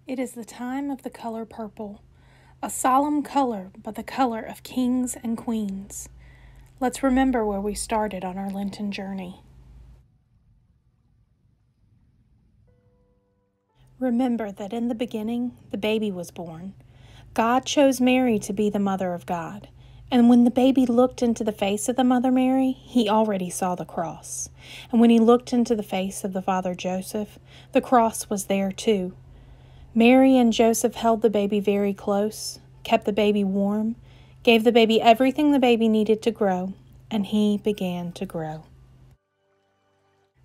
It is the time of the color purple, a solemn color, but the color of kings and queens. Let's remember where we started on our Lenten journey. Remember that in the beginning, the baby was born. God chose Mary to be the mother of God. And when the baby looked into the face of the Mother Mary, he already saw the cross. And when he looked into the face of the father Joseph, the cross was there too. Mary and Joseph held the baby very close, kept the baby warm, gave the baby everything the baby needed to grow, and he began to grow.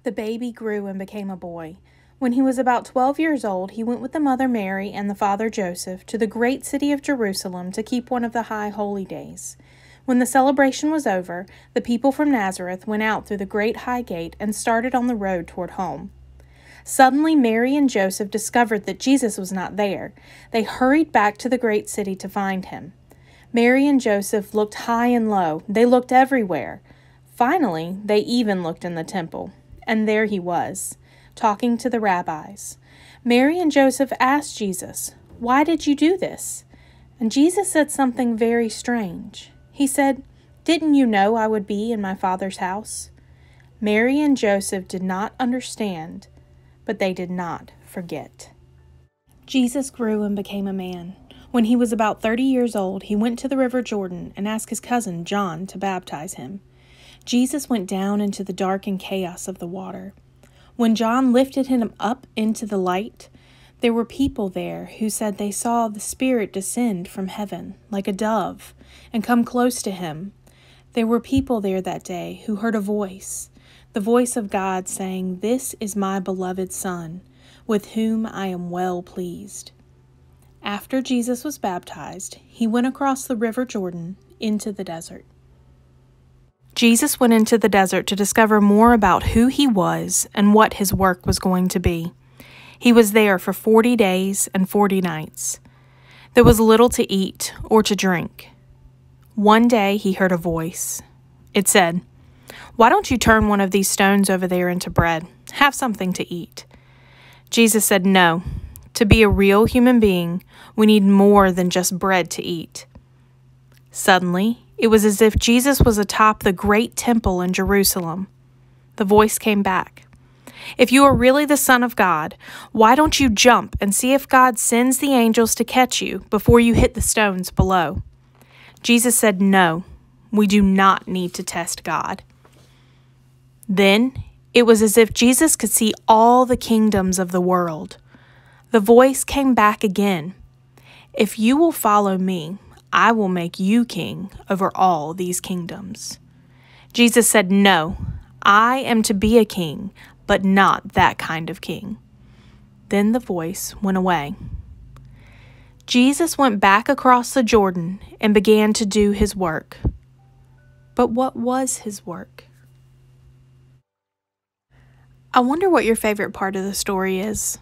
The baby grew and became a boy. When he was about 12 years old, he went with the Mother Mary and the father Joseph to the great city of Jerusalem to keep one of the high holy days. When the celebration was over, the people from Nazareth went out through the great high gate and started on the road toward home. Suddenly, Mary and Joseph discovered that Jesus was not there. They hurried back to the great city to find him. Mary and Joseph looked high and low. They looked everywhere. Finally, they even looked in the temple. And there he was, talking to the rabbis. Mary and Joseph asked Jesus, "Why did you do this?" And Jesus said something very strange. He said, "Didn't you know I would be in my Father's house?" Mary and Joseph did not understand, but they did not forget. Jesus grew and became a man. When he was about 30 years old, he went to the river Jordan and asked his cousin John to baptize him. Jesus went down into the dark and chaos of the water. When John lifted him up into the light, there were people there who said they saw the Spirit descend from heaven like a dove and come close to him. There were people there that day who heard a voice, the voice of God saying, "This is my beloved Son, with whom I am well pleased." After Jesus was baptized, he went across the river Jordan into the desert. Jesus went into the desert to discover more about who he was and what his work was going to be. He was there for 40 days and 40 nights. There was little to eat or to drink. One day he heard a voice. It said, "Why don't you turn one of these stones over there into bread? Have something to eat." Jesus said, "No. To be a real human being, we need more than just bread to eat." Suddenly, it was as if Jesus was atop the great temple in Jerusalem. The voice came back. "If you are really the Son of God, why don't you jump and see if God sends the angels to catch you before you hit the stones below?" Jesus said, "No, we do not need to test God." Then it was as if Jesus could see all the kingdoms of the world. The voice came back again. "If you will follow me, I will make you king over all these kingdoms." Jesus said, "No, I am to be a king, but not that kind of king." Then the voice went away. Jesus went back across the Jordan and began to do his work. But what was his work? I wonder what your favorite part of the story is.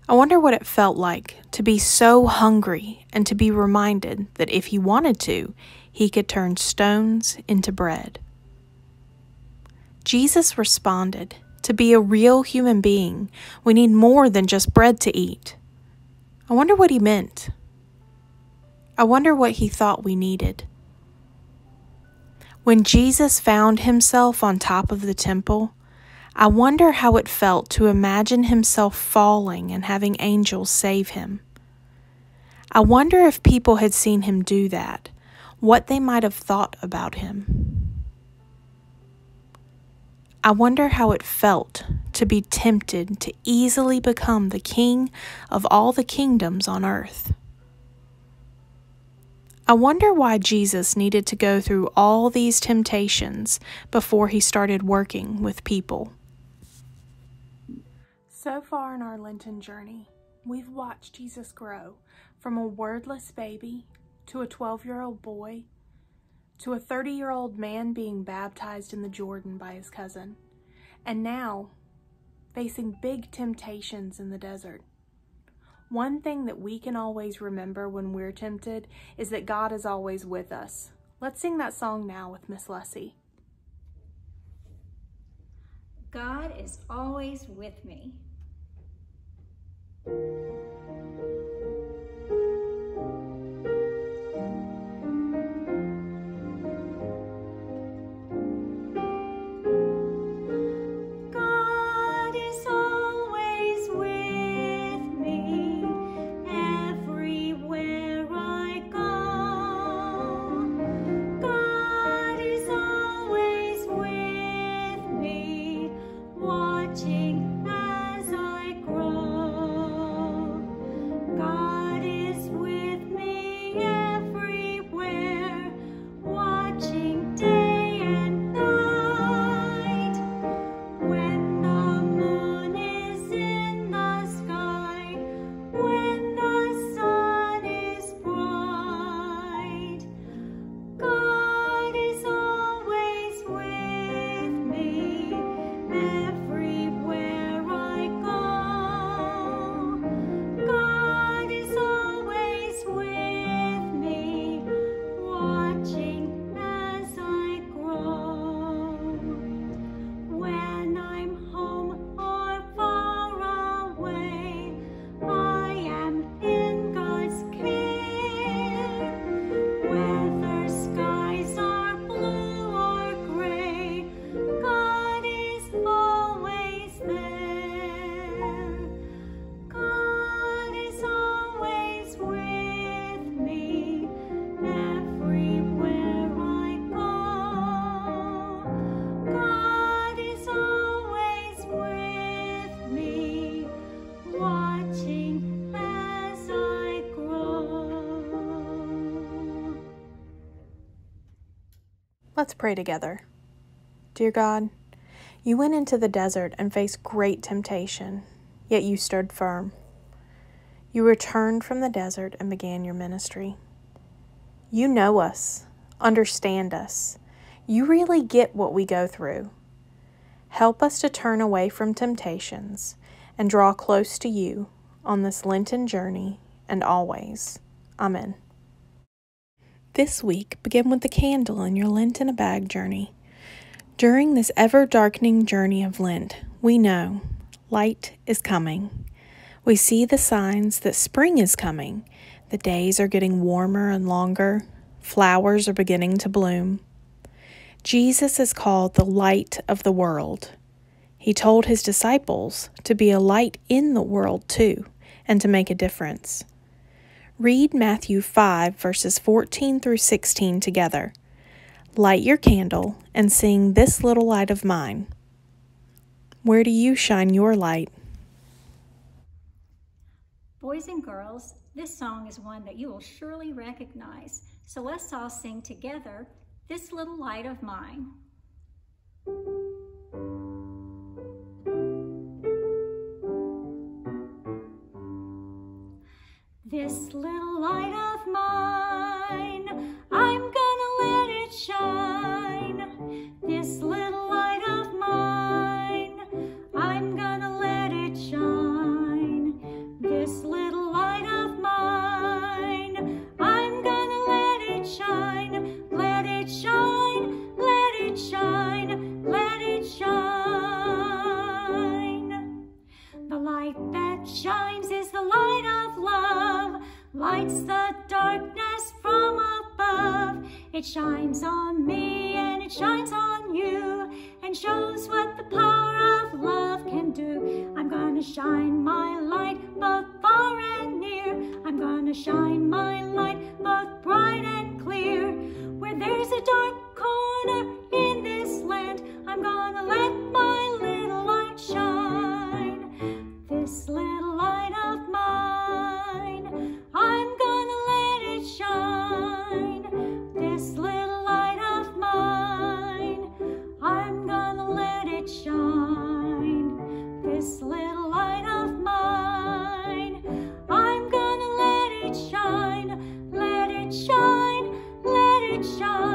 I wonder what it felt like to be so hungry and to be reminded that if he wanted to, he could turn stones into bread. Jesus responded, "To be a real human being, we need more than just bread to eat." I wonder what he meant. I wonder what he thought we needed. When Jesus found himself on top of the temple, I wonder how it felt to imagine himself falling and having angels save him. I wonder if people had seen him do that, what they might have thought about him. I wonder how it felt to be tempted to easily become the king of all the kingdoms on earth. I wonder why Jesus needed to go through all these temptations before he started working with people. So far in our Lenten journey, we've watched Jesus grow from a wordless baby to a 12-year-old boy to a 30-year-old man being baptized in the Jordan by his cousin, and now facing big temptations in the desert. One thing that we can always remember when we're tempted is that God is always with us. Let's sing that song now with Miss Leslie. God is always with me. Let's pray together. Dear God, you went into the desert and faced great temptation, yet you stood firm. You returned from the desert and began your ministry. You know us, understand us. You really get what we go through. Help us to turn away from temptations and draw close to you on this Lenten journey and always. Amen. This week, begin with the candle in your Lent in a Bag journey. During this ever-darkening journey of Lent, we know light is coming. We see the signs that spring is coming. The days are getting warmer and longer. Flowers are beginning to bloom. Jesus is called the light of the world. He told his disciples to be a light in the world too, and to make a difference. Read Matthew 5, verses 14 through 16 together. Light your candle and sing "This Little Light of Mine." Where do you shine your light? Boys and girls, this song is one that you will surely recognize. So let's all sing together, "This Little Light of Mine." This little light of mine, I'm gonna let it shine. This little light of mine, I'm gonna let it shine. This little light of mine, I'm gonna let it shine. Let it shine, let it shine, let it shine. The light that shines is the light of love, lights the darkness from above. It shines on me and it shines on you, and shows what the power of love can do. I'm gonna shine my light both far and near. I'm gonna shine my light both bright and clear. Where there's a dark corner in this land, I'm gonna let my little light shine. This little light of mine, I'm gonna let it shine. This little light of mine, I'm gonna let it shine. This little light of mine, I'm gonna let it shine. Let it shine, let it shine.